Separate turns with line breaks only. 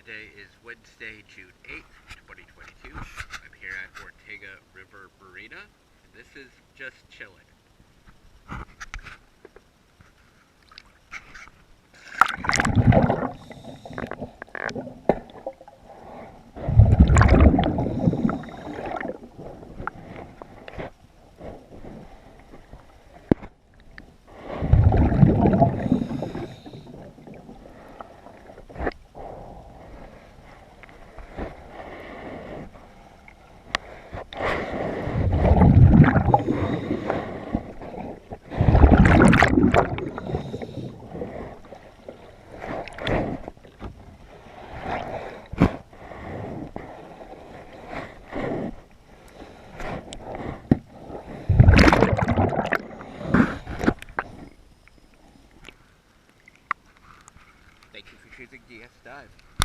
Today is Wednesday, June 8th, 2022. I'm here at Ortega River Marina, and this is Just Chillin. Thank you for choosing DS Dive.